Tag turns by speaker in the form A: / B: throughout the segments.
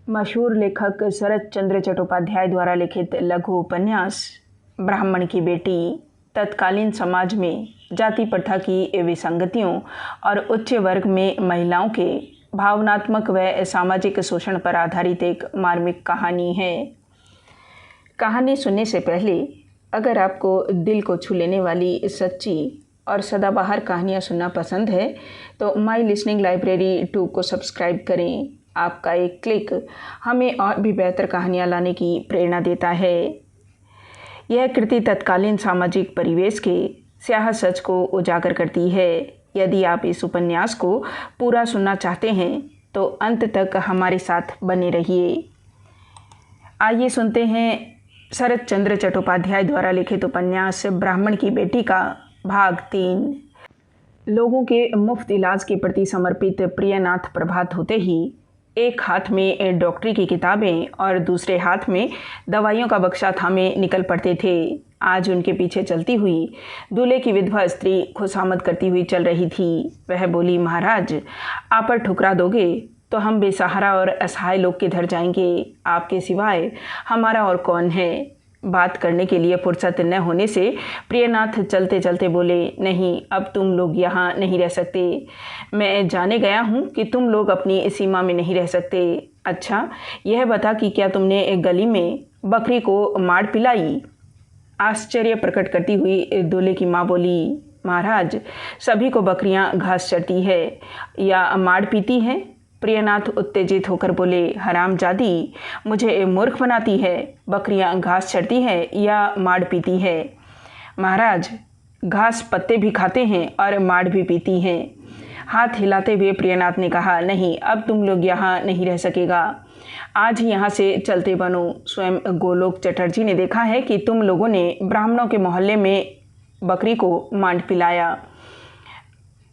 A: मशहूर लेखक शरत चंद्र चट्टोपाध्याय द्वारा लिखित लघु उपन्यास ब्राह्मण की बेटी तत्कालीन समाज में जाति प्रथा की विसंगतियों और उच्च वर्ग में महिलाओं के भावनात्मक व सामाजिक शोषण पर आधारित एक मार्मिक कहानी है। कहानी सुनने से पहले अगर आपको दिल को छू लेने वाली सच्ची और सदाबहार कहानियाँ सुनना पसंद है तो माई लिसनिंग लाइब्रेरी 2 को सब्सक्राइब करें। आपका एक क्लिक हमें और भी बेहतर कहानियाँ लाने की प्रेरणा देता है। यह कृति तत्कालीन सामाजिक परिवेश के स्याह सच को उजागर करती है। यदि आप इस उपन्यास को पूरा सुनना चाहते हैं तो अंत तक हमारे साथ बने रहिए। आइए सुनते हैं शरत चंद्र चट्टोपाध्याय द्वारा लिखित उपन्यास ब्राह्मण की बेटी का भाग 3। लोगों के मुफ्त इलाज के प्रति समर्पित प्रियनाथ प्रभात होते ही एक हाथ में डॉक्टरी की किताबें और दूसरे हाथ में दवाइयों का बक्सा थामे निकल पड़ते थे। आज उनके पीछे चलती हुई दूल्हे की विधवा स्त्री खुशामद करती हुई चल रही थी। वह बोली, महाराज, आप पर ठुकरा दोगे तो हम बेसहारा और असहाय लोग किधर जाएंगे? आपके सिवाय हमारा और कौन है? बात करने के लिए फुर्सत न होने से प्रियनाथ चलते चलते बोले, नहीं, अब तुम लोग यहाँ नहीं रह सकते। मैं जाने गया हूँ कि तुम लोग अपनी सीमा में नहीं रह सकते। अच्छा, यह बता कि क्या तुमने गली में बकरी को मार पिलाई? आश्चर्य प्रकट करती हुई दूल्हे की माँ बोली, महाराज, सभी को बकरियाँ घास चरती है या मार पीती हैं? प्रियनाथ उत्तेजित होकर बोले, हरामजादी, मुझे मूर्ख बनाती है। बकरियां घास चरती है या माड़ पीती है? महाराज, घास पत्ते भी खाते हैं और माड़ भी पीती हैं। हाथ हिलाते हुए प्रियनाथ ने कहा, नहीं, अब तुम लोग यहाँ नहीं रह सकेगा। आज ही यहाँ से चलते बनो। स्वयं गोलोक चटर्जी ने देखा है कि तुम लोगों ने ब्राह्मणों के मोहल्ले में बकरी को मांड पिलाया।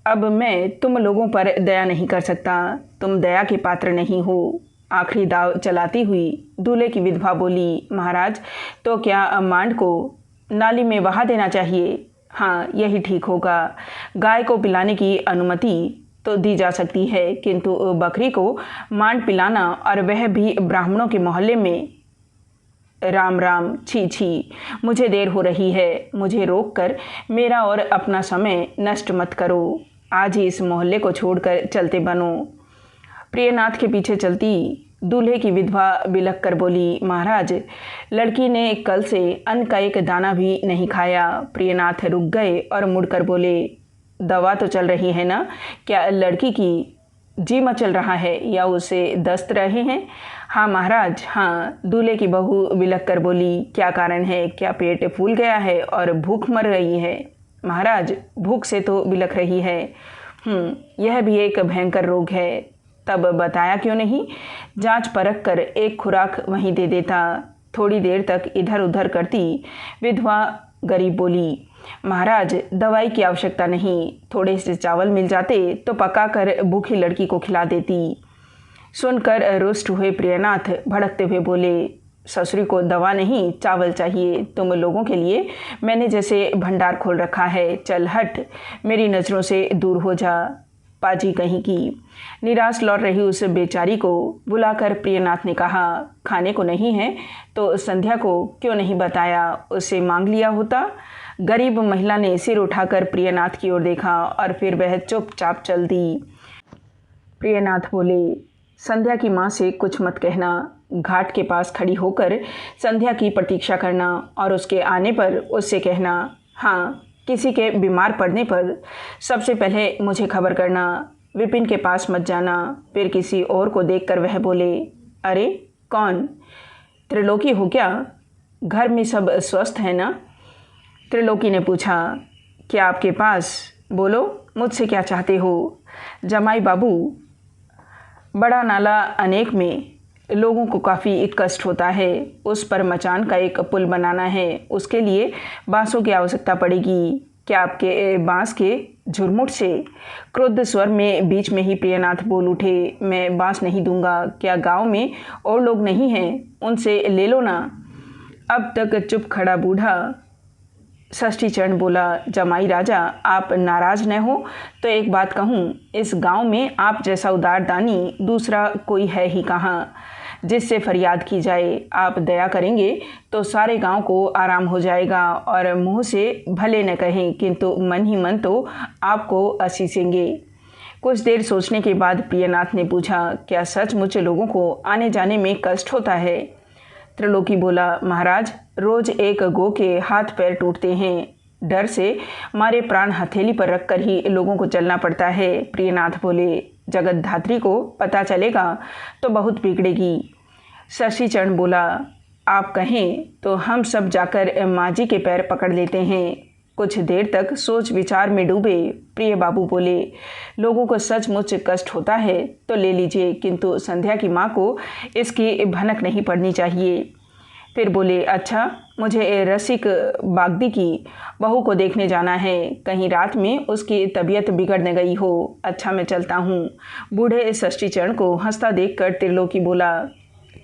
A: अब मैं तुम लोगों पर दया नहीं कर सकता। तुम दया के पात्र नहीं हो। आखिरी दाव चलाती हुई दूल्हे की विधवा बोली, महाराज, तो क्या मांड को नाली में बहा देना चाहिए? हाँ, यही ठीक होगा। गाय को पिलाने की अनुमति तो दी जा सकती है, किंतु बकरी को मांड पिलाना, और वह भी ब्राह्मणों के मोहल्ले में, राम राम, छी छी, मुझे देर हो रही है। मुझे रोककर मेरा और अपना समय नष्ट मत करो। आज ही इस मोहल्ले को छोड़कर चलते बनो। प्रियनाथ के पीछे चलती दूल्हे की विधवा बिलख कर बोली, महाराज, लड़की ने कल से अन्न का एक दाना भी नहीं खाया। प्रियनाथ रुक गए और मुड़कर बोले, दवा तो चल रही है ना? क्या लड़की की जी मचल रहा है या उसे दस्त रहे हैं? हाँ महाराज, हाँ। दूल्हे की बहू बिलख कर बोली, क्या कारण है? क्या पेट फूल गया है और भूख मर रही है? महाराज, भूख से तो बिलख रही है। यह भी एक भयंकर रोग है। तब बताया क्यों नहीं? जांच परख कर एक खुराक वहीं दे देता। थोड़ी देर तक इधर उधर करती विधवा गरीब बोली, महाराज, दवाई की आवश्यकता नहीं। थोड़े से चावल मिल जाते तो पकाकर भूखी लड़की को खिला देती। सुनकर रुष्ट हुए प्रियनाथ भड़कते हुए बोले, ससुरी को दवा नहीं, चावल चाहिए। तुम लोगों के लिए मैंने जैसे भंडार खोल रखा है। चल हट, मेरी नज़रों से दूर हो जा, पाजी कहीं की। निराश लौट रही उस बेचारी को बुलाकर प्रियनाथ ने कहा, खाने को नहीं है तो संध्या को क्यों नहीं बताया? उससे मांग लिया होता। गरीब महिला ने सिर उठाकर प्रियनाथ की ओर देखा और फिर वह चुपचाप चल दी। प्रियनाथ बोले, संध्या की माँ से कुछ मत कहना। घाट के पास खड़ी होकर संध्या की प्रतीक्षा करना और उसके आने पर उससे कहना, हाँ, किसी के बीमार पड़ने पर सबसे पहले मुझे खबर करना। विपिन के पास मत जाना। फिर किसी और को देखकर वह बोले, अरे कौन? त्रिलोकी हो क्या? घर में सब स्वस्थ है ना? त्रिलोकी ने पूछा, क्या आपके पास? बोलो, मुझसे क्या चाहते हो? जमाई बाबू, बड़ा नाला अनेक में लोगों को काफ़ी कष्ट होता है। उस पर मचान का एक पुल बनाना है। उसके लिए बांसों की आवश्यकता पड़ेगी। क्या आपके बांस के झुरमुट से? क्रुद्ध स्वर में बीच में ही प्रियनाथ बोल उठे, मैं बांस नहीं दूंगा। क्या गांव में और लोग नहीं हैं? उनसे ले लो ना। अब तक चुप खड़ा बूढ़ा षष्ठी चरण बोला, जमाई राजा, आप नाराज न हो तो एक बात कहूँ, इस गांव में आप जैसा उदार दानी दूसरा कोई है ही कहाँ। जिससे फरियाद की जाए। आप दया करेंगे तो सारे गांव को आराम हो जाएगा और मुंह से भले न कहें किंतु मन ही मन तो आपको आशीषेंगे। कुछ देर सोचने के बाद प्रियनाथ ने पूछा, क्या सचमुच लोगों को आने जाने में कष्ट होता है? त्रिलोकी बोला, महाराज, रोज एक गो के हाथ पैर टूटते हैं। डर से मारे प्राण हथेली पर रखकर ही लोगों को चलना पड़ता है। प्रियनाथ बोले, जगत धात्री को पता चलेगा तो बहुत बिगड़ेगी। शशिचरण बोला, आप कहें तो हम सब जाकर माँ जी के पैर पकड़ लेते हैं। कुछ देर तक सोच विचार में डूबे प्रिय बाबू बोले, लोगों को सचमुच कष्ट होता है तो ले लीजिए, किंतु संध्या की माँ को इसकी भनक नहीं पड़नी चाहिए। फिर बोले, अच्छा, मुझे रसिक बागदी की बहू को देखने जाना है, कहीं रात में उसकी तबीयत बिगड़ न गई हो। अच्छा, मैं चलता हूँ। बूढ़े षष्ठीचरण को हंसता देखकर त्रिलोकी बोला,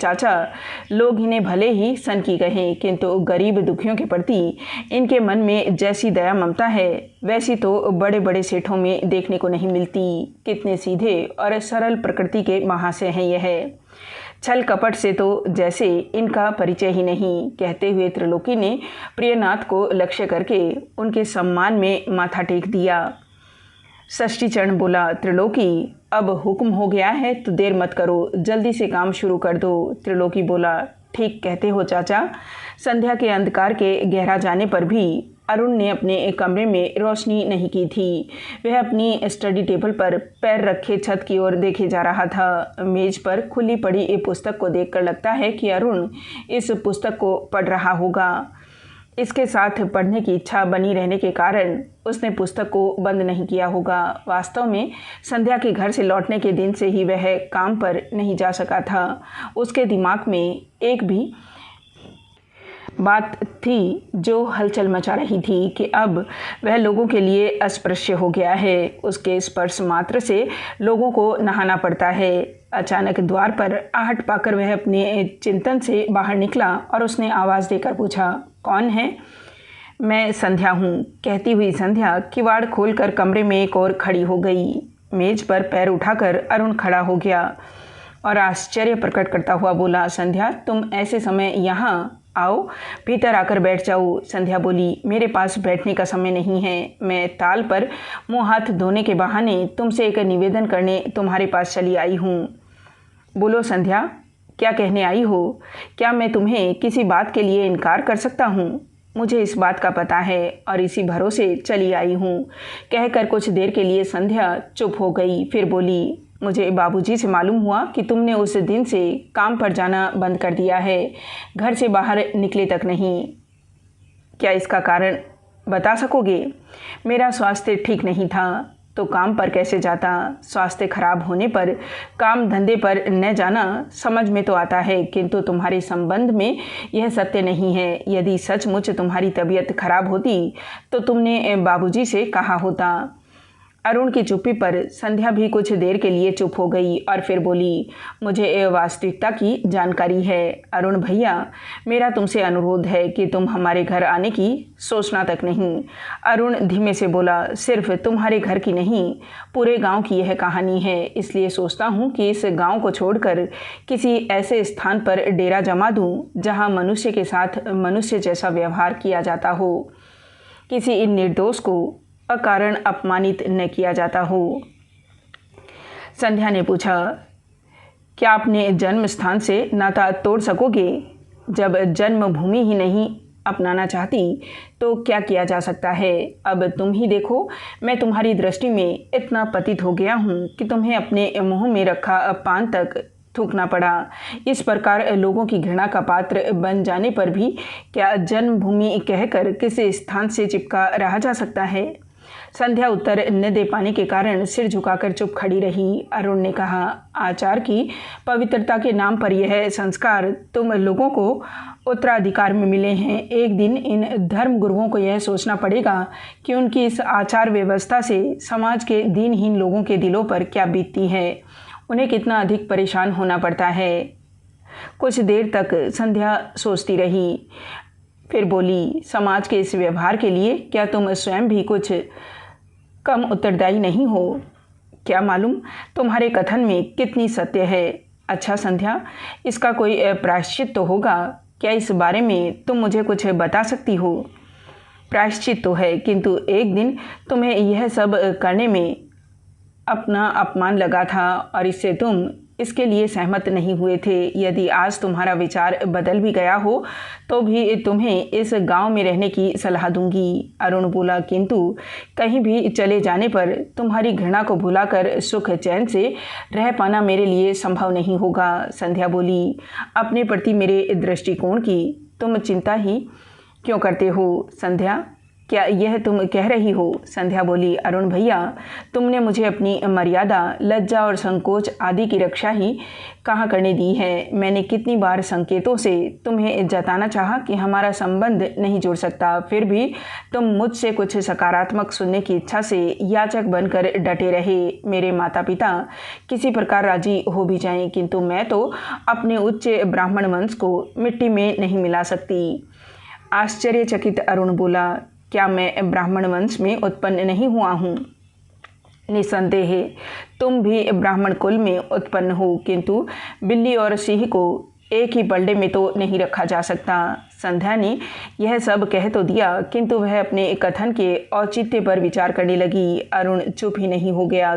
A: चाचा, लोग इन्हें भले ही सन की कहें किंतु गरीब दुखियों के प्रति इनके मन में जैसी दया ममता है वैसी तो बड़े बड़े सेठों में देखने को नहीं मिलती। कितने सीधे और सरल प्रकृति के महाशय हैं यह। छल कपट से तो जैसे इनका परिचय ही नहीं। कहते हुए त्रिलोकी ने प्रियनाथ को लक्ष्य करके उनके सम्मान में माथा टेक दिया। षष्ठीचरण बोला, त्रिलोकी, अब हुक्म हो गया है तो देर मत करो, जल्दी से काम शुरू कर दो। त्रिलोकी बोला, ठीक कहते हो चाचा। संध्या के अंधकार के गहरा जाने पर भी अरुण ने अपने कमरे में रोशनी नहीं की थी। वह अपनी स्टडी टेबल पर पैर रखे छत की ओर देखे जा रहा था। मेज पर खुली पड़ी एक पुस्तक को देखकर लगता है कि अरुण इस पुस्तक को पढ़ रहा होगा। इसके साथ पढ़ने की इच्छा बनी रहने के कारण उसने पुस्तक को बंद नहीं किया होगा। वास्तव में संध्या के घर से लौटने के दिन से ही वह काम पर नहीं जा सका था। उसके दिमाग में एक भी बात थी जो हलचल मचा रही थी कि अब वह लोगों के लिए अस्पृश्य हो गया है। उसके स्पर्श मात्र से लोगों को नहाना पड़ता है। अचानक द्वार पर आहट पाकर वह अपने चिंतन से बाहर निकला और उसने आवाज़ देकर पूछा, कौन है? मैं संध्या हूँ। कहती हुई संध्या किवाड़ खोलकर कमरे में एक और खड़ी हो गई। मेज पर पैर उठाकर अरुण खड़ा हो गया और आश्चर्य प्रकट करता हुआ बोला, संध्या, तुम ऐसे समय यहाँ? आओ, भीतर आकर बैठ जाओ। संध्या बोली, मेरे पास बैठने का समय नहीं है। मैं ताल पर मुँह हाथ धोने के बहाने तुमसे एक निवेदन करने तुम्हारे पास चली आई हूँ। बोलो संध्या, क्या कहने आई हो? क्या मैं तुम्हें किसी बात के लिए इनकार कर सकता हूँ? मुझे इस बात का पता है और इसी भरोसे चली आई हूँ। कहकर कुछ देर के लिए संध्या चुप हो गई। फिर बोली, मुझे बाबूजी से मालूम हुआ कि तुमने उस दिन से काम पर जाना बंद कर दिया है, घर से बाहर निकले तक नहीं। क्या इसका कारण बता सकोगे? मेरा स्वास्थ्य ठीक नहीं था तो काम पर कैसे जाता? स्वास्थ्य खराब होने पर काम धंधे पर न जाना समझ में तो आता है, किंतु तुम्हारे संबंध में यह सत्य नहीं है। यदि सचमुच तुम्हारी तबीयत खराब होती तो तुमने बाबूजी से कहा होता। अरुण की चुप्पी पर संध्या भी कुछ देर के लिए चुप हो गई और फिर बोली, मुझे वास्तविकता की जानकारी है। अरुण भैया, मेरा तुमसे अनुरोध है कि तुम हमारे घर आने की सोचना तक नहीं। अरुण धीमे से बोला, सिर्फ तुम्हारे घर की नहीं, पूरे गांव की यह कहानी है। इसलिए सोचता हूँ कि इस गांव को छोड़कर किसी ऐसे स्थान पर डेरा जमा दूँ जहाँ मनुष्य के साथ मनुष्य जैसा व्यवहार किया जाता हो, किसी निर्दोष को अकारण अपमानित न किया जाता हो। संध्या ने पूछा, क्या अपने जन्म स्थान से नाता तोड़ सकोगे? जब जन्मभूमि ही नहीं अपनाना चाहती तो क्या किया जा सकता है? अब तुम ही देखो, मैं तुम्हारी दृष्टि में इतना पतित हो गया हूँ कि तुम्हें अपने मुंह में रखा पान तक थूकना पड़ा। इस प्रकार लोगों की घृणा का पात्र बन जाने पर भी क्या जन्मभूमि कहकर किसी स्थान से चिपका रहा जा सकता है? संध्या उत्तर न दे पाने के कारण सिर झुकाकर चुप खड़ी रही। अरुण ने कहा, आचार की पवित्रता के नाम पर यह संस्कार तुम लोगों को उत्तराधिकार में मिले हैं। एक दिन इन धर्म गुरुओं को यह सोचना पड़ेगा कि उनकी इस आचार व्यवस्था से समाज के दीनहीन लोगों के दिलों पर क्या बीतती है, उन्हें कितना अधिक परेशान होना पड़ता है। कुछ देर तक संध्या सोचती रही, फिर बोली, समाज के इस व्यवहार के लिए क्या तुम स्वयं भी कुछ कम उत्तरदायी नहीं हो? क्या मालूम तुम्हारे कथन में कितनी सत्य है। अच्छा संध्या, इसका कोई प्रायश्चित तो होगा, क्या इस बारे में तुम मुझे कुछ बता सकती हो? प्रायश्चित तो है, किंतु एक दिन तुम्हें यह सब करने में अपना अपमान लगा था और इससे तुम इसके लिए सहमत नहीं हुए थे। यदि आज तुम्हारा विचार बदल भी गया हो तो भी तुम्हें इस गांव में रहने की सलाह दूंगी। अरुण बोला, किंतु कहीं भी चले जाने पर तुम्हारी घृणा को भुलाकर सुख चैन से रह पाना मेरे लिए संभव नहीं होगा। संध्या बोली, अपने प्रति मेरे दृष्टिकोण की तुम चिंता ही क्यों करते हो संध्या? क्या यह तुम कह रही हो? संध्या बोली, अरुण भैया, तुमने मुझे अपनी मर्यादा, लज्जा और संकोच आदि की रक्षा ही कहाँ करने दी है। मैंने कितनी बार संकेतों से तुम्हें जताना चाहा कि हमारा संबंध नहीं जुड़ सकता, फिर भी तुम मुझसे कुछ सकारात्मक सुनने की इच्छा से याचक बनकर डटे रहे। मेरे माता पिता किसी प्रकार राजी हो भी जाएं, किंतु मैं तो अपने उच्च ब्राह्मण वंश को मिट्टी में नहीं मिला सकती। आश्चर्यचकित अरुण बोला, क्या मैं ब्राह्मण वंश में उत्पन्न नहीं हुआ हूँ? निसंदेह तुम भी ब्राह्मण कुल में उत्पन्न हो, किंतु बिल्ली और सिंह को एक ही पलड़े में तो नहीं रखा जा सकता। संध्या ने यह सब कह तो दिया, किंतु वह अपने कथन के औचित्य पर विचार करने लगी। अरुण चुप ही नहीं हो गया,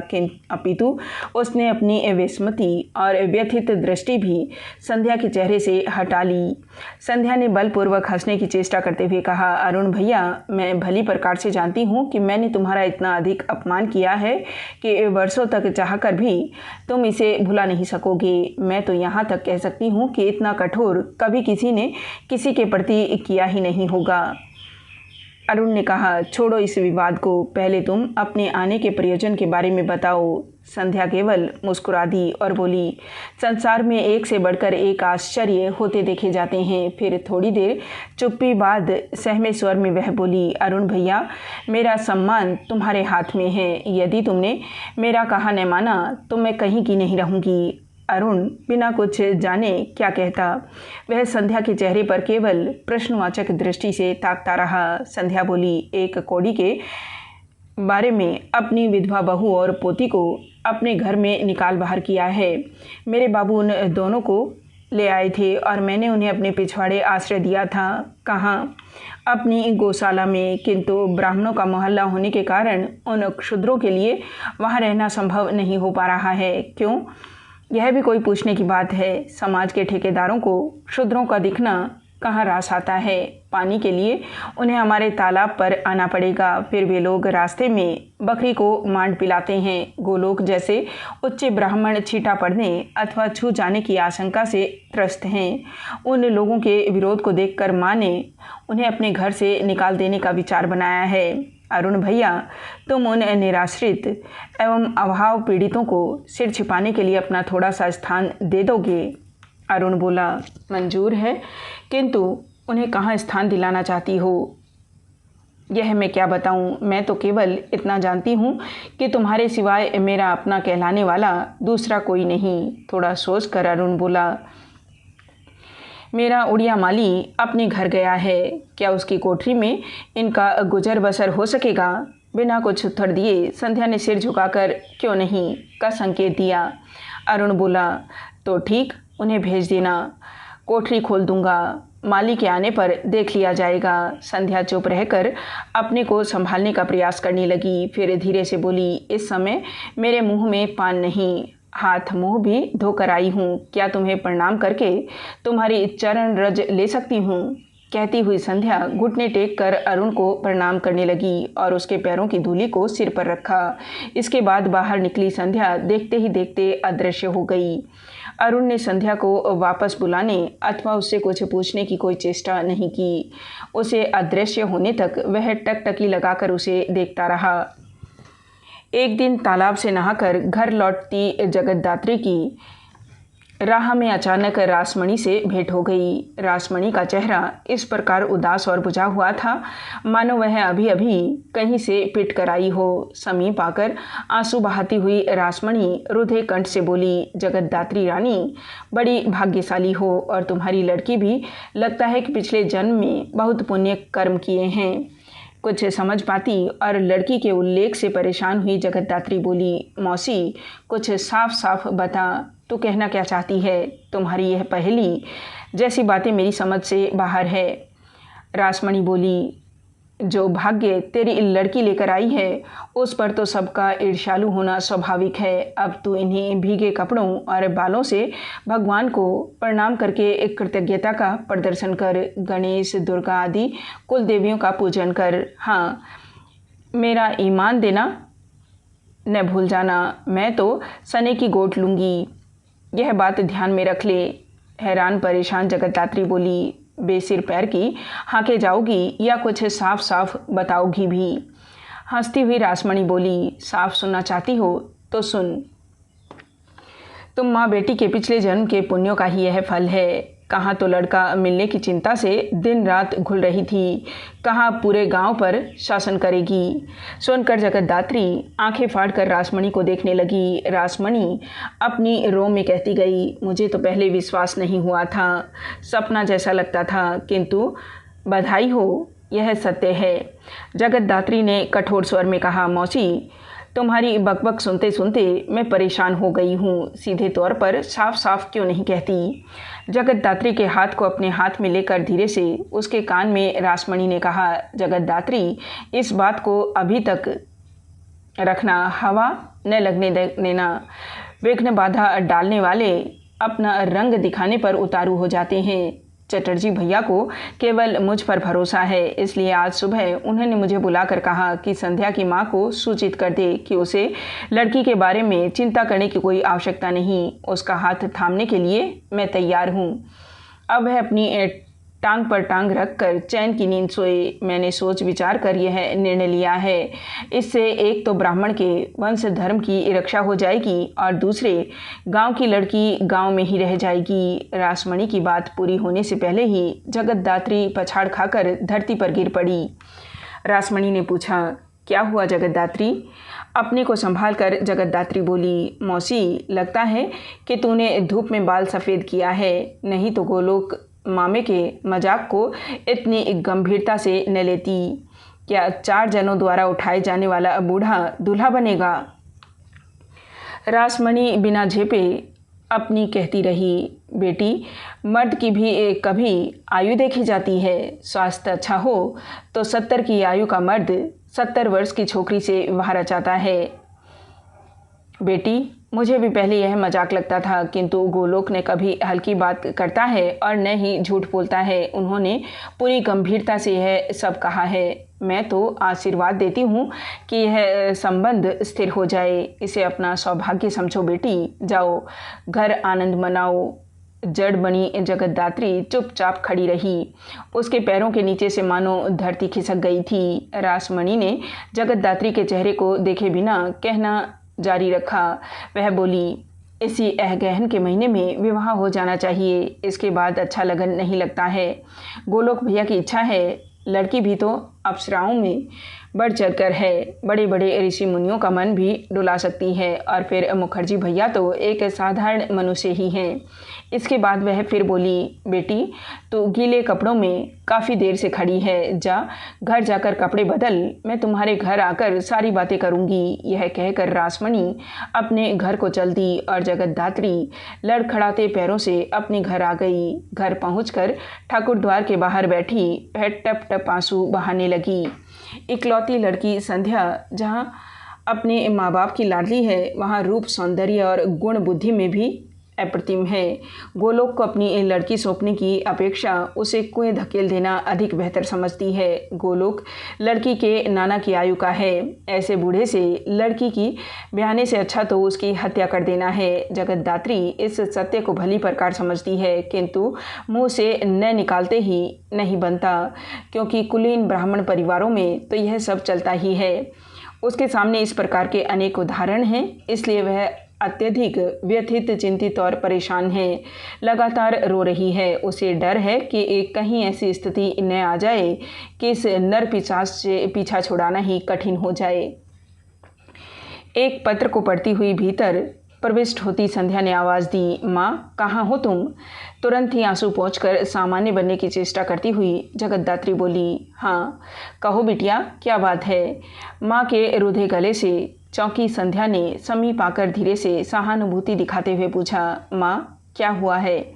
A: अपितु उसने अपनी विस्मृति और व्यथित दृष्टि भी संध्या के चेहरे से हटा ली। संध्या ने बलपूर्वक हंसने की चेष्टा करते हुए कहा, अरुण भैया, मैं भली प्रकार से जानती हूँ कि मैंने तुम्हारा इतना अधिक अपमान किया है कि वर्षों तक चाहकर भी तुम इसे भुला नहीं सकोगे। मैं तो यहाँ तक कह सकती हूँ कि इतना कठोर कभी किसी ने किसी के प्रति किया ही नहीं होगा। अरुण ने कहा, छोड़ो इस विवाद को, पहले तुम अपने आने के प्रयोजन के बारे में बताओ। संध्या केवल मुस्कुरा दी और बोली, संसार में एक से बढ़कर एक आश्चर्य होते देखे जाते हैं। फिर थोड़ी देर चुप्पी बाद सहमे स्वर में वह बोली, अरुण भैया, मेरा सम्मान तुम्हारे हाथ में है। यदि तुमने मेरा कहा न माना तो मैं कहीं की नहीं रहूँगी। अरुण बिना कुछ जाने क्या कहता, वह संध्या के चेहरे पर केवल प्रश्नवाचक दृष्टि से ताकता रहा। संध्या बोली, एक कौड़ी के बारे में अपनी विधवा बहू और पोती को अपने घर में निकाल बाहर किया है। मेरे बाबू उन दोनों को ले आए थे और मैंने उन्हें अपने पिछवाड़े आश्रय दिया था। कहाँ? अपनी गौशाला में, किंतु ब्राह्मणों का मोहल्ला होने के कारण उन क्षुद्रों के लिए वहाँ रहना संभव नहीं हो पा रहा है। क्यों? यह भी कोई पूछने की बात है। समाज के ठेकेदारों को क्षुद्रों का दिखना कहाँ रास आता है। पानी के लिए उन्हें हमारे तालाब पर आना पड़ेगा, फिर वे लोग रास्ते में बकरी को मांड पिलाते हैं। गोलोक जैसे उच्च ब्राह्मण छींटा पड़ने अथवा छू जाने की आशंका से त्रस्त हैं। उन लोगों के विरोध को देखकर माँ ने उन्हें अपने घर से निकाल देने का विचार बनाया है। अरुण भैया, तुम उन निराश्रित एवं अभाव पीड़ितों को सिर छिपाने के लिए अपना थोड़ा सा स्थान दे दोगे? अरुण बोला, मंजूर है, किंतु उन्हें कहाँ स्थान दिलाना चाहती हो यह मैं क्या बताऊं। मैं तो केवल इतना जानती हूँ कि तुम्हारे सिवाय मेरा अपना कहलाने वाला दूसरा कोई नहीं। थोड़ा सोच कर अरुण बोला, मेरा उड़िया माली अपने घर गया है, क्या उसकी कोठरी में इनका गुजर बसर हो सकेगा? बिना कुछ उत्तर दिए संध्या ने सिर झुकाकर क्यों नहीं का संकेत दिया। अरुण बोला, तो ठीक, उन्हें भेज देना, कोठरी खोल दूंगा, माली के आने पर देख लिया जाएगा। संध्या चुप रहकर अपने को संभालने का प्रयास करने लगी, फिर धीरे से बोली, इस समय मेरे मुंह में पान नहीं, हाथ मुंह भी धोकर आई हूँ, क्या तुम्हें प्रणाम करके तुम्हारी चरण रज ले सकती हूँ? कहती हुई संध्या घुटने टेक कर अरुण को प्रणाम करने लगी और उसके पैरों की धूली को सिर पर रखा। इसके बाद बाहर निकली संध्या देखते ही देखते अदृश्य हो गई। अरुण ने संध्या को वापस बुलाने अथवा उससे कुछ पूछने की कोई चेष्टा नहीं की। उसे अदृश्य होने तक वह टकटकी लगाकर उसे देखता रहा। एक दिन तालाब से नहाकर घर लौटती जगतदात्री की राह में अचानक रासमणि से भेंट हो गई। रासमणि का चेहरा इस प्रकार उदास और बुझा हुआ था मानो वह अभी अभी कहीं से पिट कर आई हो। समीप आकर आंसू बहाती हुई रासमणि रुधे कंठ से बोली, जगतदात्री रानी, बड़ी भाग्यशाली हो और तुम्हारी लड़की भी लगता है कि पिछले जन्म में बहुत पुण्य कर्म किए हैं। कुछ समझ पाती और लड़की के उल्लेख से परेशान हुई जगतदात्री बोली, मौसी, कुछ साफ साफ बता, तो कहना क्या चाहती है? तुम्हारी यह पहेली जैसी बातें मेरी समझ से बाहर है। रासमणी बोली, जो भाग्य तेरी लड़की लेकर आई है उस पर तो सबका ईर्ष्यालु होना स्वाभाविक है। अब तू इन्हीं भीगे कपड़ों और बालों से भगवान को प्रणाम करके एक कृतज्ञता का प्रदर्शन कर। गणेश, दुर्गा आदि कुल देवियों का पूजन कर। हाँ, मेरा ईमान देना न भूल जाना, मैं तो सने की गोट लूँगी। यह बात ध्यान में रख ले। हैरान परेशान जगतदात्री बोली, बेसिर पैर की हाँके जाओगी या कुछ साफ साफ बताओगी भी? हंसती हुई रासमणी बोली, साफ सुनना चाहती हो तो सुन। तुम माँ बेटी के पिछले जन्म के पुण्यों का ही यह फल है। कहाँ तो लड़का मिलने की चिंता से दिन रात घुल रही थी, कहाँ पूरे गांव पर शासन करेगी। सुनकर जगतदात्री आंखें फाड़कर रासमणी को देखने लगी। रासमणी अपनी रो में कहती गई, मुझे तो पहले विश्वास नहीं हुआ था, सपना जैसा लगता था, किंतु बधाई हो, यह सत्य है। जगतदात्री ने कठोर स्वर में कहा, मौसी, तुम्हारी बकबक सुनते सुनते मैं परेशान हो गई हूँ। सीधे तौर पर साफ साफ क्यों नहीं कहती? जगतदात्री के हाथ को अपने हाथ में लेकर धीरे से उसके कान में रासमणी ने कहा, जगतदात्री, इस बात को अभी तक रखना, हवा न लगने देना। विघ्न बाधा डालने वाले अपना रंग दिखाने पर उतारू हो जाते हैं। चटर्जी भैया को केवल मुझ पर भरोसा है, इसलिए आज सुबह उन्होंने मुझे बुलाकर कहा कि संध्या की माँ को सूचित कर दे कि उसे लड़की के बारे में चिंता करने की कोई आवश्यकता नहीं। उसका हाथ थामने के लिए मैं तैयार हूँ। अब वह अपनी टांग पर टांग रखकर चैन की नींद सोए। मैंने सोच विचार कर यह निर्णय लिया है। इससे एक तो ब्राह्मण के वंश धर्म की रक्षा हो जाएगी और दूसरे गांव की लड़की गांव में ही रह जाएगी। रासमणी की बात पूरी होने से पहले ही जगतदात्री पछाड़ खाकर धरती पर गिर पड़ी। रासमणी ने पूछा, क्या हुआ जगतदात्री? अपने को संभाल कर जगतदात्री बोली, मौसी, लगता है कि तूने धूप में बाल सफ़ेद किया है, नहीं तो गोलोक मामे के मजाक को इतनी गंभीरता से न लेती। क्या 4 जनों द्वारा उठाए जाने वाला बूढ़ा दूल्हा बनेगा? रासमणी बिना झेपे अपनी कहती रही, बेटी, मर्द की भी कभी आयु देखी जाती है। स्वास्थ्य अच्छा हो तो 70 की आयु का मर्द 70 वर्ष की छोकरी से वाह रचाता है। बेटी, मुझे भी पहले यह मजाक लगता था, किंतु गोलोक ने कभी हल्की बात करता है और न ही झूठ बोलता है। उन्होंने पूरी गंभीरता से यह सब कहा है। मैं तो आशीर्वाद देती हूँ कि यह संबंध स्थिर हो जाए। इसे अपना सौभाग्य समझो बेटी। जाओ, घर आनंद मनाओ। जड़ बनी जगतदात्री चुपचाप खड़ी रही। उसके पैरों के नीचे से मानो धरती खिसक गई थी। रासमणी ने जगतदात्री के चेहरे को देखे बिना कहना जारी रखा। वह बोली, इसी अहगहन के महीने में विवाह हो जाना चाहिए, इसके बाद अच्छा लगन नहीं लगता है। गोलोक भैया की इच्छा है। लड़की भी तो अप्सराओं में बढ़ चढ़कर है, बड़े बड़े ऋषि मुनियों का मन भी डुला सकती है। और फिर मुखर्जी भैया तो एक साधारण मनुष्य ही हैं। इसके बाद वह फिर बोली, बेटी, तू गीले कपड़ों में काफ़ी देर से खड़ी है, जा घर जाकर कपड़े बदल, मैं तुम्हारे घर आकर सारी बातें करूँगी। यह कहकर रासमणी अपने घर को चल दी और जगतदात्री लड़खड़ाते पैरों से अपने घर आ गई। घर पहुंचकर ठाकुर द्वार के बाहर बैठी वह टप टप आंसू बहाने लगी। इकलौती लड़की संध्या जहाँ अपने माँ बाप की लाडली है, वहाँ रूप, सौंदर्य और गुण बुद्धि में भी अप्रतिम है। गोलोक को अपनी लड़की सौंपने की अपेक्षा उसे कुएं धकेल देना अधिक बेहतर समझती है। गोलोक लड़की के नाना की आयु का है। ऐसे बूढ़े से लड़की की ब्याहने से अच्छा तो उसकी हत्या कर देना है। जगतदात्री इस सत्य को भली प्रकार समझती है, किंतु मुँह से न निकालते ही नहीं बनता, क्योंकि कुलीन ब्राह्मण परिवारों में तो यह सब चलता ही है। उसके सामने इस प्रकार के अनेक उदाहरण हैं, इसलिए वह अत्यधिक व्यथित, चिंतित और परेशान है। लगातार रो रही है। उसे डर है कि कहीं ऐसी स्थिति न आ जाए कि इस नर पिशाच से पीछा छुड़ाना ही कठिन हो जाए। एक पत्र को पढ़ती हुई भीतर प्रविष्ट होती संध्या ने आवाज़ दी, माँ, कहाँ हो तुम? तुरंत ही आंसू पोंछकर सामान्य बनने की चेष्टा करती हुई जगतदात्री बोली, हाँ, कहो बिटिया, क्या बात है? माँ के रुधे गले से चौंकी संध्या ने समीप आकर धीरे से सहानुभूति दिखाते हुए पूछा, माँ क्या हुआ है?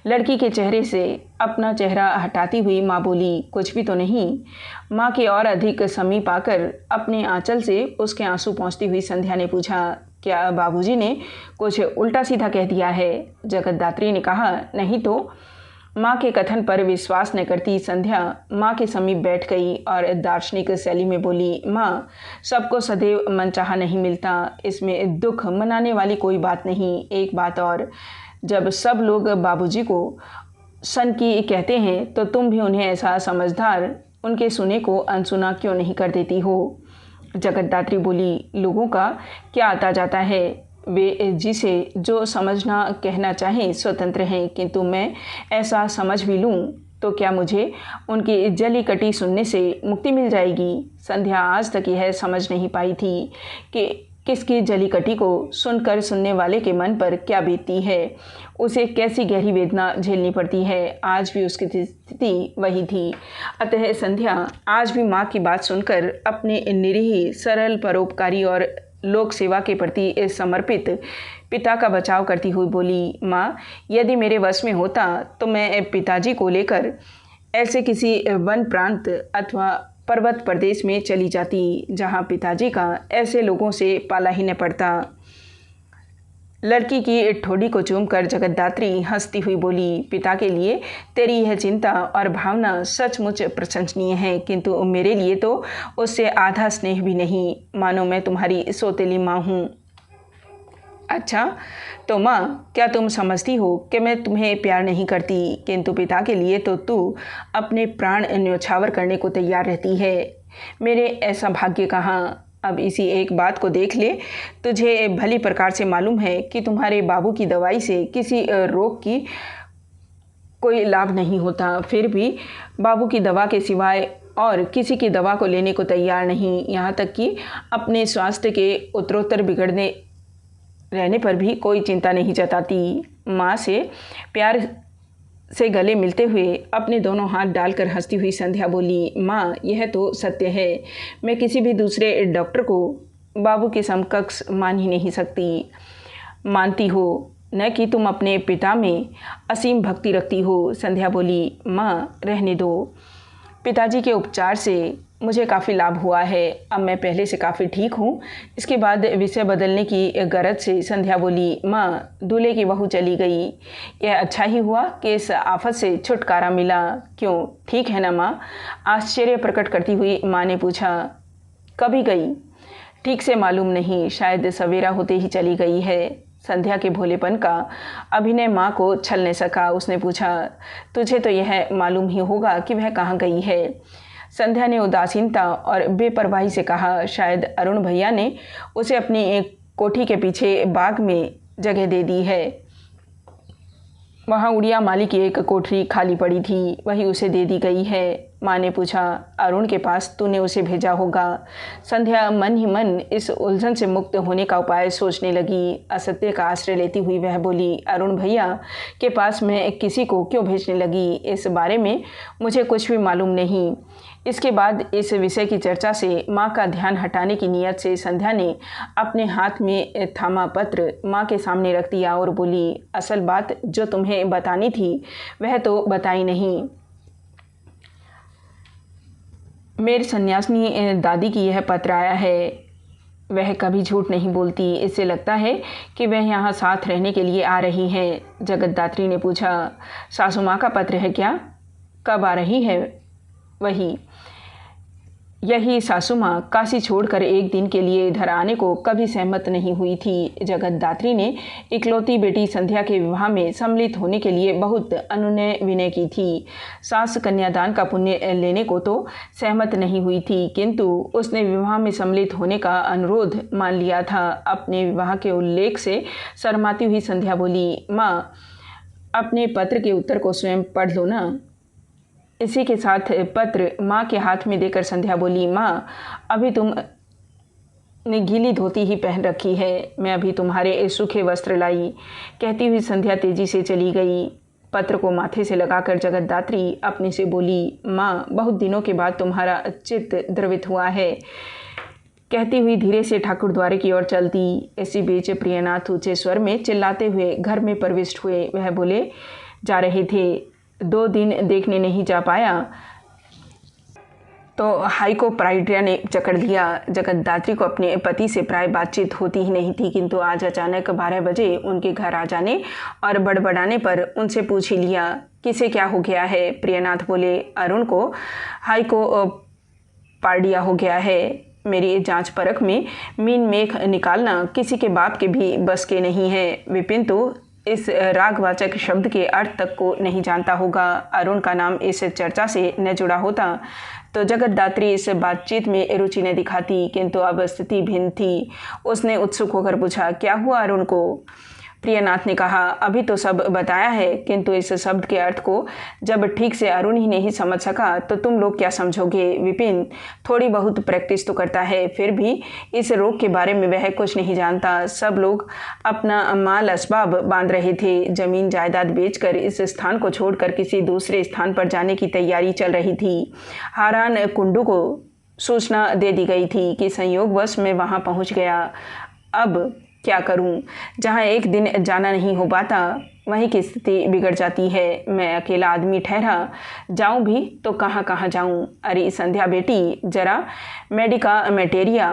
A: लड़की के चेहरे से अपना चेहरा हटाती हुई माँ बोली, कुछ भी तो नहीं। माँ के और अधिक समीप आकर अपने आंचल से उसके आंसू पोंछती हुई संध्या ने पूछा, क्या बाबूजी ने कुछ उल्टा सीधा कह दिया है? जगतदात्री ने कहा, नहीं तो। माँ के कथन पर विश्वास न करती संध्या माँ के समीप बैठ गई और दार्शनिक शैली में बोली, माँ सबको सदैव मनचाहा नहीं मिलता, इसमें दुख मनाने वाली कोई बात नहीं। एक बात और, जब सब लोग बाबूजी को सन की कहते हैं तो तुम भी उन्हें ऐसा समझदार उनके सुने को अनसुना क्यों नहीं कर देती हो? जगतदात्री बोली, लोगों का क्या आता जाता है, वे जिसे जो समझना कहना चाहें स्वतंत्र हैं, किंतु मैं ऐसा समझ भी लूँ तो क्या मुझे उनकी जली कटी सुनने से मुक्ति मिल जाएगी? संध्या आज तक यह समझ नहीं पाई थी कि किसकी जली कटी को सुनकर सुनने वाले के मन पर क्या बीतती है, उसे कैसी गहरी वेदना झेलनी पड़ती है। आज भी उसकी स्थिति वही थी। अतः संध्या आज भी माँ की बात सुनकर अपने निरीह सरल परोपकारी और लोक सेवा के प्रति समर्पित पिता का बचाव करती हुई बोली, माँ यदि मेरे वश में होता तो मैं पिताजी को लेकर ऐसे किसी वन प्रांत अथवा पर्वत प्रदेश में चली जाती जहाँ पिताजी का ऐसे लोगों से पाला ही न पड़ता। लड़की की ठोड़ी को चूमकर जगतदात्री हंसती हुई बोली, पिता के लिए तेरी यह चिंता और भावना सचमुच प्रशंसनीय है, किंतु मेरे लिए तो उससे आधा स्नेह भी नहीं, मानो मैं तुम्हारी सौतेली माँ हूँ। अच्छा तो माँ, क्या तुम समझती हो कि मैं तुम्हें प्यार नहीं करती, किंतु पिता के लिए तो तू अपने प्राण न्योछावर करने को तैयार रहती है। मेरे ऐसा भाग्य कहाँ। अब इसी एक बात को देख ले, तुझे भली प्रकार से मालूम है कि तुम्हारे बाबू की दवाई से किसी रोग की कोई लाभ नहीं होता, फिर भी बाबू की दवा के सिवाय और किसी की दवा को लेने को तैयार नहीं, यहाँ तक कि अपने स्वास्थ्य के उत्तरोत्तर बिगड़ने रहने पर भी कोई चिंता नहीं जताती। माँ से प्यार से गले मिलते हुए अपने दोनों हाथ डालकर हंसती हुई संध्या बोली, माँ यह तो सत्य है, मैं किसी भी दूसरे डॉक्टर को बाबू के समकक्ष मान ही नहीं सकती। मानती हो न कि तुम अपने पिता में असीम भक्ति रखती हो। संध्या बोली, माँ रहने दो, पिताजी के उपचार से मुझे काफ़ी लाभ हुआ है, अब मैं पहले से काफ़ी ठीक हूँ। इसके बाद विषय बदलने की गरज से संध्या बोली, माँ दूल्हे की बहू चली गई, यह अच्छा ही हुआ कि इस आफत से छुटकारा मिला। क्यों, ठीक है ना माँ? आश्चर्य प्रकट करती हुई माँ ने पूछा, कभी गई? ठीक से मालूम नहीं, शायद सवेरा होते ही चली गई है। संध्या के भोलेपन का अभिनय माँ को छल न सका। उसने पूछा, तुझे तो यह मालूम ही होगा कि वह कहाँ गई है। संध्या ने उदासीनता और बेपरवाही से कहा, शायद अरुण भैया ने उसे अपनी एक कोठी के पीछे बाग में जगह दे दी है। वहाँ उड़िया माली की एक कोठरी खाली पड़ी थी, वही उसे दे दी गई है। माँ ने पूछा, अरुण के पास तूने उसे भेजा होगा। संध्या मन ही मन इस उलझन से मुक्त होने का उपाय सोचने लगी। असत्य का आश्रय लेती हुई वह बोली, अरुण भैया के पास मैं किसी को क्यों भेजने लगी, इस बारे में मुझे कुछ भी मालूम नहीं। इसके बाद इस विषय की चर्चा से माँ का ध्यान हटाने की नीयत से संध्या ने अपने हाथ में थामा पत्र माँ के सामने रख दिया और बोली, असल बात जो तुम्हें बतानी थी वह तो बताई नहीं। मेरी सन्यासिनी दादी की यह पत्र आया है, वह कभी झूठ नहीं बोलती, इससे लगता है कि वह यहाँ साथ रहने के लिए आ रही हैं। जगतदात्री ने पूछा, सासू माँ का पत्र है क्या? कब आ रही है? वही यही सासू माँ काशी छोड़कर एक दिन के लिए इधर आने को कभी सहमत नहीं हुई थी। जगतदात्री ने इकलौती बेटी संध्या के विवाह में सम्मिलित होने के लिए बहुत अनुनय विनय की थी। सास कन्यादान का पुण्य लेने को तो सहमत नहीं हुई थी, किंतु उसने विवाह में सम्मिलित होने का अनुरोध मान लिया था। अपने विवाह के उल्लेख से शर्माती हुई संध्या बोली, माँ अपने पत्र के उत्तर को स्वयं पढ़ लो ना। इसी के साथ पत्र माँ के हाथ में देकर संध्या बोली, माँ अभी तुम ने गीली धोती ही पहन रखी है, मैं अभी तुम्हारे सूखे वस्त्र लाई। कहती हुई संध्या तेजी से चली गई। पत्र को माथे से लगाकर जगतदात्री अपने से बोली, माँ बहुत दिनों के बाद तुम्हारा चित्त द्रवित हुआ है, कहती हुई धीरे से ठाकुर द्वारे की ओर चलती। इसी बीच प्रियनाथ ऊंचे स्वर में चिल्लाते हुए घर में प्रविष्ट हुए। वह बोले जा रहे थे, 2 दिन देखने नहीं जा पाया तो हाइको प्राइड्रिया ने जकड़ लिया। जगतदात्री को अपने पति से प्राय बातचीत होती ही नहीं थी, किंतु आज अचानक 12 बजे उनके घर आ जाने और बड़बड़ाने पर उनसे पूछ ही लिया, किसे क्या हो गया है। प्रियनाथ बोले, अरुण को हाइको पार्डिया हो गया है। मेरी जांच परख में मीन मेख निकालना किसी के बाप के भी बस के नहीं है। विपिन तो इस रागवाचक शब्द के अर्थ तक को नहीं जानता होगा। अरुण का नाम इस चर्चा से न जुड़ा होता तो जगतदात्री इस बातचीत में रुचि न दिखाती, किंतु अब स्थिति भिन्न थी। उसने उत्सुक होकर पूछा, क्या हुआ अरुण को? प्रियनाथ ने कहा, अभी तो सब बताया है, किंतु इस शब्द के अर्थ को जब ठीक से अरुण ही नहीं समझ सका तो तुम लोग क्या समझोगे। विपिन थोड़ी बहुत प्रैक्टिस तो करता है, फिर भी इस रोग के बारे में वह कुछ नहीं जानता। सब लोग अपना माल असबाब बांध रहे थे। जमीन जायदाद बेचकर इस स्थान को छोड़कर किसी दूसरे स्थान पर जाने की तैयारी चल रही थी। हारान कुंडू को सूचना दे दी गई थी कि संयोगवश मैं वहाँ पहुँच गया। अब क्या करूं? जहां एक दिन जाना नहीं हो पाता वहीं की स्थिति बिगड़ जाती है। मैं अकेला आदमी ठहरा जाऊं भी तो कहां कहां जाऊं। अरे संध्या बेटी, जरा मेडिका मेटेरिया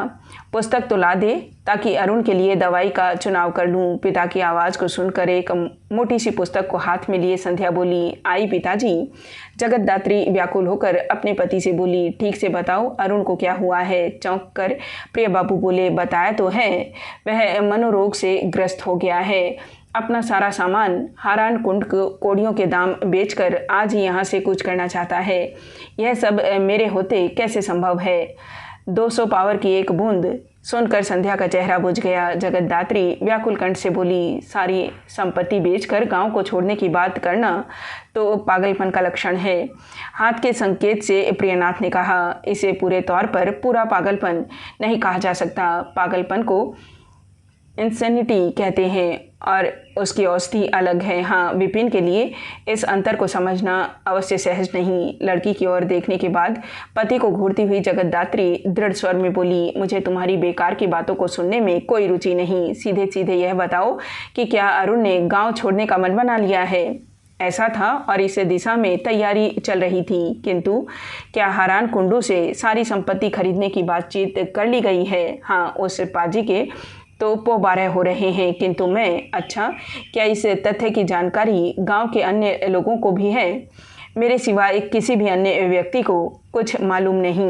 A: पुस्तक तो ला दे ताकि अरुण के लिए दवाई का चुनाव कर लूं। पिता की आवाज़ को सुनकर एक मोटी सी पुस्तक को हाथ में लिए संध्या बोली, आई पिताजी। जगतदात्री व्याकुल होकर अपने पति से बोली, ठीक से बताओ अरुण को क्या हुआ है। चौंक कर प्रिय बाबू बोले, बताया तो है, वह मनोरोग से ग्रस्त हो गया है। अपना सारा सामान हारान कुंड कोड़ियों के दाम बेचकर आज ही यहाँ से कूच करना चाहता है। यह सब मेरे होते कैसे संभव है। 200 पावर की एक बूंद सुनकर संध्या का चेहरा बुझ गया। जगतदात्री व्याकुल कंठ से बोली, सारी संपत्ति बेचकर गांव को छोड़ने की बात करना तो पागलपन का लक्षण है। हाथ के संकेत से प्रियनाथ ने कहा, इसे पूरे तौर पर पूरा पागलपन नहीं कहा जा सकता। पागलपन को इंसेनिटी कहते हैं और उसकी औषधि अलग है। हाँ, विपिन के लिए इस अंतर को समझना अवश्य सहज नहीं। लड़की की ओर देखने के बाद पति को घूरती हुई जगतदात्री दृढ़ स्वर में बोली, मुझे तुम्हारी बेकार की बातों को सुनने में कोई रुचि नहीं। सीधे सीधे यह बताओ कि क्या अरुण ने गांव छोड़ने का मन बना लिया है। ऐसा था और इस दिशा में तैयारी चल रही थी, किंतु क्या हारान कुंडू से सारी संपत्ति खरीदने की बातचीत कर ली गई है। हाँ, उस पाजी के तो 12 हो रहे हैं, किंतु मैं, अच्छा, क्या इस तथ्य की जानकारी गांव के अन्य लोगों को भी है। मेरे सिवाय किसी भी अन्य व्यक्ति को कुछ मालूम नहीं।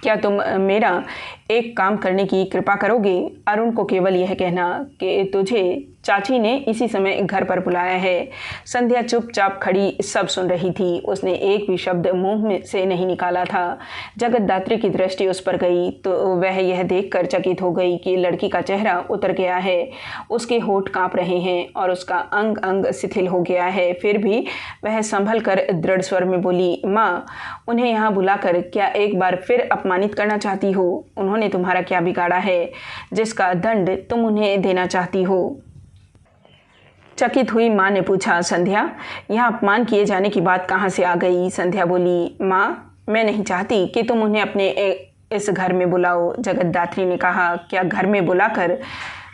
A: क्या तुम मेरा एक काम करने की कृपा करोगे? अरुण को केवल यह कहना कि तुझे चाची ने इसी समय घर पर बुलाया है। संध्या चुपचाप खड़ी सब सुन रही थी। उसने एक भी शब्द मुंह में से नहीं निकाला था। जगतदात्री की दृष्टि उस पर गई तो वह यह देखकर चकित हो गई कि लड़की का चेहरा उतर गया है। उसके होंठ कांप रहे हैं और उसका अंग अंग शिथिल हो गया है। फिर भी वह संभल कर दृढ़ स्वर में बोली, माँ, उन्हें यहाँ बुलाकर क्या एक बार फिर अपमानित करना चाहती हो? उन्होंने तुम्हारा क्या बिगाड़ा है जिसका दंड तुम उन्हें देना चाहती हो? चकित हुई माँ ने पूछा, संध्या, यहाँ अपमान किए जाने की बात कहाँ से आ गई? संध्या बोली, माँ, मैं नहीं चाहती कि तुम उन्हें अपने इस घर में बुलाओ। जगतदात्री ने कहा, क्या घर में बुलाकर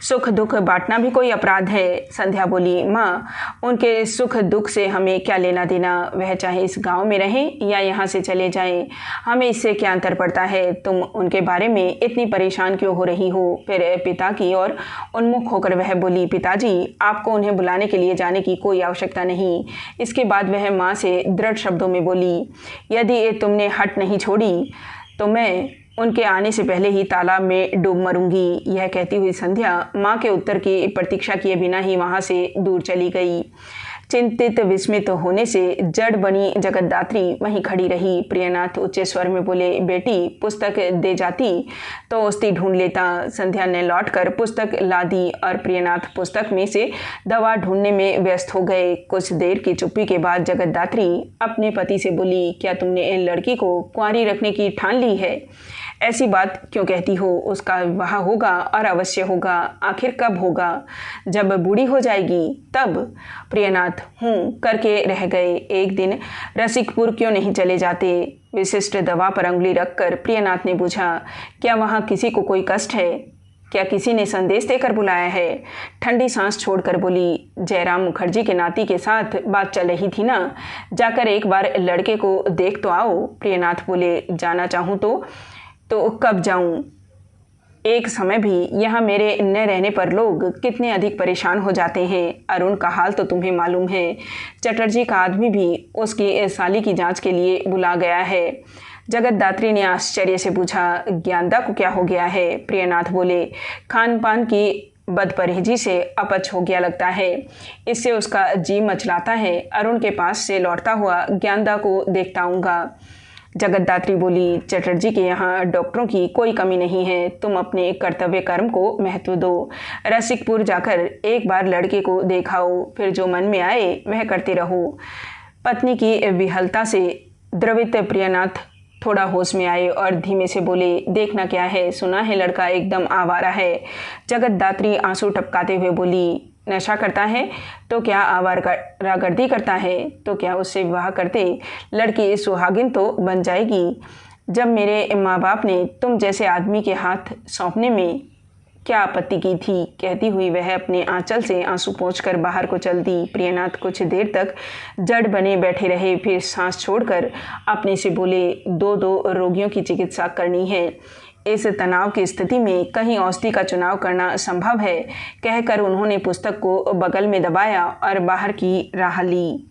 A: सुख दुख बांटना भी कोई अपराध है? संध्या बोली, माँ, उनके सुख दुख से हमें क्या लेना देना। वह चाहे इस गांव में रहें या यहाँ से चले जाएं, हमें इससे क्या अंतर पड़ता है। तुम उनके बारे में इतनी परेशान क्यों हो रही हो? फिर पिता की ओर उन्मुख होकर वह बोली, पिताजी, आपको उन्हें बुलाने के लिए जाने की कोई आवश्यकता नहीं। इसके बाद वह माँ से दृढ़ शब्दों में बोली, यदि तुमने हट नहीं छोड़ी तो मैं उनके आने से पहले ही तालाब में डूब मरूंगी। यह कहती हुई संध्या माँ के उत्तर की प्रतीक्षा किए बिना ही वहाँ से दूर चली गई। चिंतित विस्मित होने से जड़ बनी जगतदात्री वहीं खड़ी रही। प्रियनाथ उच्च स्वर में बोले, बेटी, पुस्तक दे जाती तो औषधि ढूंढ लेता। संध्या ने लौटकर पुस्तक ला दी और प्रियनाथ पुस्तक में से दवा ढूंढने में व्यस्त हो गए। कुछ देर की चुप्पी के बाद जगतदात्री अपने पति से बोली, क्या तुमने इन लड़की को कुंवारी रखने की ठान ली है? ऐसी बात क्यों कहती हो? उसका विवाह होगा और अवश्य होगा। आखिर कब होगा? जब बूढ़ी हो जाएगी तब। प्रियनाथ करके रह गए। एक दिन रसिकपुर क्यों नहीं चले जाते? विशिष्ट दवा पर अंगुली रखकर प्रियनाथ ने पूछा, क्या वहाँ किसी को कोई कष्ट है? क्या किसी ने संदेश देकर बुलाया है? ठंडी सांस छोड़कर बोली, जयराम मुखर्जी के नाती के साथ बात चल रही थी ना, जाकर एक बार लड़के को देख तो आओ। प्रियनाथ बोले, जाना चाहूँ तो कब जाऊँ? एक समय भी यहाँ मेरे न रहने पर लोग कितने अधिक परेशान हो जाते हैं। अरुण का हाल तो तुम्हें मालूम है। चटर्जी का आदमी भी उसकी साली की जांच के लिए बुला गया है। जगतदात्री ने आश्चर्य से पूछा, ज्ञानदा को क्या हो गया है? प्रियनाथ बोले, खान पान की बदपरहेजी से अपच हो गया लगता है। इससे उसका जी मचलाता है। अरुण के पास से लौटता हुआ ज्ञानदा को देखता आऊँगा। जगतदात्री बोली, चटर्जी के यहाँ डॉक्टरों की कोई कमी नहीं है। तुम अपने कर्तव्य कर्म को महत्व दो। रसिकपुर जाकर एक बार लड़के को देखाओ, फिर जो मन में आए वह करते रहो। पत्नी की विहलता से द्रवित प्रियनाथ थोड़ा होश में आए और धीमे से बोले, देखना क्या है? सुना है लड़का एकदम आवारा है। जगतदात्री आंसू टपकाते हुए बोली, नशा करता है तो क्या आवारागर्दी करता है तो क्या उससे विवाह करते? लड़की सुहागिन तो बन जाएगी। जब मेरे माँ बाप ने तुम जैसे आदमी के हाथ सौंपने में क्या आपत्ति की थी? कहती हुई वह अपने आंचल से आंसू पोंछकर बाहर को चल दी। प्रियनाथ कुछ देर तक जड़ बने बैठे रहे, फिर सांस छोड़कर अपने से बोले, दो रोगियों की चिकित्सा करनी है। इस तनाव की स्थिति में कहीं औषधि का चुनाव करना संभव है, कहकर उन्होंने पुस्तक को बगल में दबाया और बाहर की राह ली।